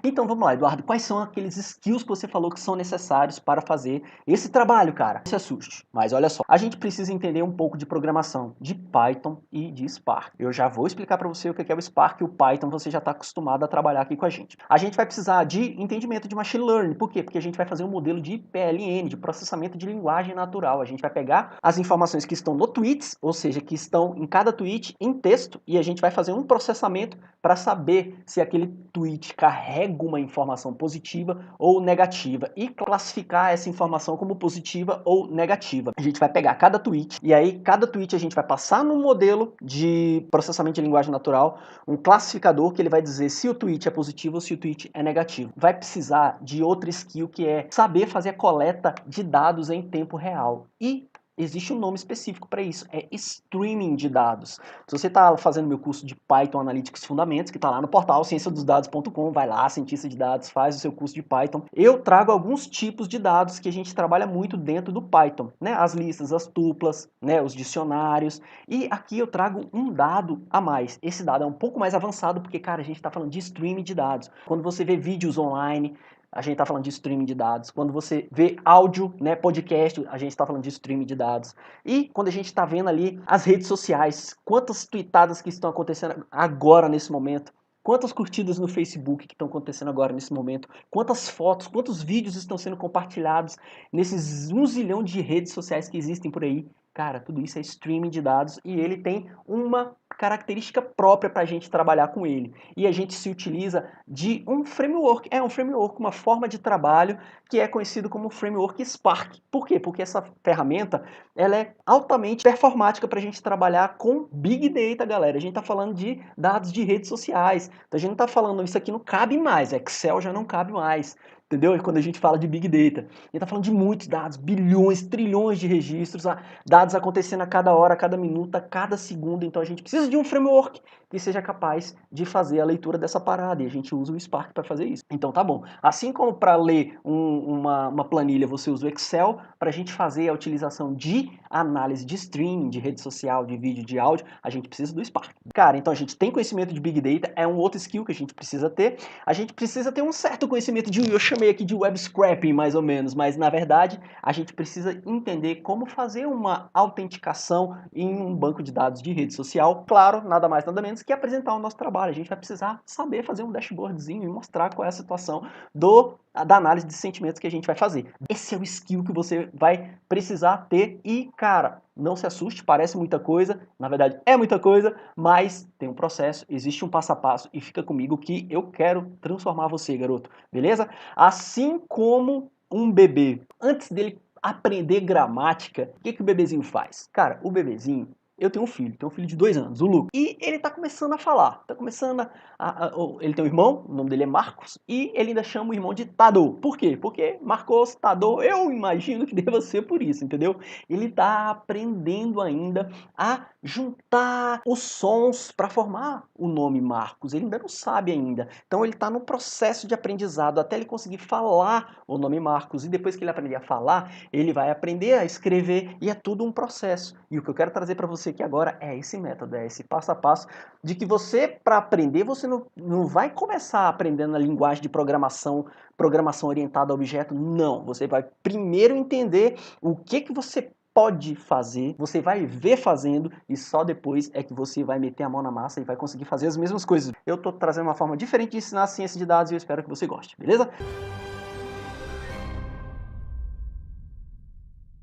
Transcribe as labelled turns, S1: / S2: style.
S1: Então vamos lá, Eduardo, quais são aqueles skills que você falou que são necessários para fazer esse trabalho, cara? Não se assuste, mas olha só, a gente precisa entender um pouco de programação, de Python e de Spark. Eu já vou explicar para você o que é o Spark e o Python, você já está acostumado a trabalhar aqui com a gente. A gente vai precisar de entendimento de Machine Learning, por quê? Porque a gente vai fazer um modelo de PLN, de processamento de linguagem natural. A gente vai pegar as informações que estão no tweets, ou seja, que estão em cada tweet em texto, e a gente vai fazer um processamento para saber se aquele tweet carrega uma informação positiva ou negativa e classificar essa informação como positiva ou negativa. A gente vai pegar cada tweet e aí cada tweet a gente vai passar num modelo de processamento de linguagem natural, um classificador que ele vai dizer se o tweet é positivo ou se o tweet é negativo. Vai precisar de outra skill que é saber fazer a coleta de dados em tempo real. E existe um nome específico para isso, é streaming de dados. Se você está fazendo meu curso de Python Analytics Fundamentos, que está lá no portal cienciadosdados.com, vai lá, cientista de dados, faz o seu curso de Python. Eu trago alguns tipos de dados que a gente trabalha muito dentro do Python, né? As listas, as tuplas, né? Os dicionários. E aqui eu trago um dado a mais. Esse dado é um pouco mais avançado porque, cara, a gente está falando de streaming de dados. Quando você vê vídeos online, a gente está falando de streaming de dados. Quando você vê áudio, né, podcast, a gente está falando de streaming de dados. E quando a gente está vendo ali as redes sociais, quantas tweetadas que estão acontecendo agora nesse momento, quantas curtidas no Facebook que estão acontecendo agora nesse momento, quantas fotos, quantos vídeos estão sendo compartilhados nesses 1 zilhão de redes sociais que existem por aí. Cara, tudo isso é streaming de dados e ele tem uma característica própria para a gente trabalhar com ele. E a gente se utiliza de um framework, uma forma de trabalho que é conhecido como framework Spark. Por quê? Porque essa ferramenta ela é altamente performática para a gente trabalhar com Big Data, galera. A gente está falando de dados de redes sociais. Então a gente não está falando, isso aqui não cabe mais, Excel já não cabe mais. Entendeu? E quando a gente fala de Big Data, a gente está falando de muitos dados, bilhões, trilhões de registros, dados acontecendo a cada hora, a cada minuto, a cada segundo. Então a gente precisa de um framework que seja capaz de fazer a leitura dessa parada. E a gente usa o Spark para fazer isso. Então tá bom. Assim como para ler uma planilha você usa o Excel, para a gente fazer a utilização de análise de streaming, de rede social, de vídeo, de áudio, a gente precisa do Spark. Cara, então a gente tem conhecimento de Big Data, é um outro skill que a gente precisa ter. A gente precisa ter um certo conhecimento de, eu chamei aqui de web scraping mais ou menos, mas na verdade a gente precisa entender como fazer uma autenticação em um banco de dados de rede social. Claro, nada mais nada menos que apresentar o nosso trabalho. A gente vai precisar saber fazer um dashboardzinho e mostrar qual é a situação da análise de sentimentos que a gente vai fazer. Esse é o skill que você vai precisar ter e, cara, não se assuste, parece muita coisa, na verdade é muita coisa, mas tem um processo, existe um passo a passo e fica comigo que eu quero transformar você, garoto, beleza? Assim como um bebê, antes dele aprender gramática, o que o bebezinho faz? Cara, o bebezinho, eu tenho um filho de 2 anos, o Lucas, e ele tá começando a falar, ele tem um irmão, o nome dele é Marcos, e ele ainda chama o irmão de Tadô. Por quê? Porque Marcos, Tadô, eu imagino que deva ser por isso, entendeu? Ele tá aprendendo ainda a juntar os sons para formar o nome Marcos, ele ainda não sabe ainda, então ele tá no processo de aprendizado até ele conseguir falar o nome Marcos, e depois que ele aprender a falar, ele vai aprender a escrever, e é tudo um processo. E o que eu quero trazer para você aqui agora é esse método, é esse passo a passo de que você, para aprender, você não vai começar aprendendo a linguagem de programação orientada a objeto, não. Você vai primeiro entender o que você pode fazer, você vai ver fazendo e só depois é que você vai meter a mão na massa e vai conseguir fazer as mesmas coisas. Eu estou trazendo uma forma diferente de ensinar a ciência de dados e eu espero que você goste, beleza?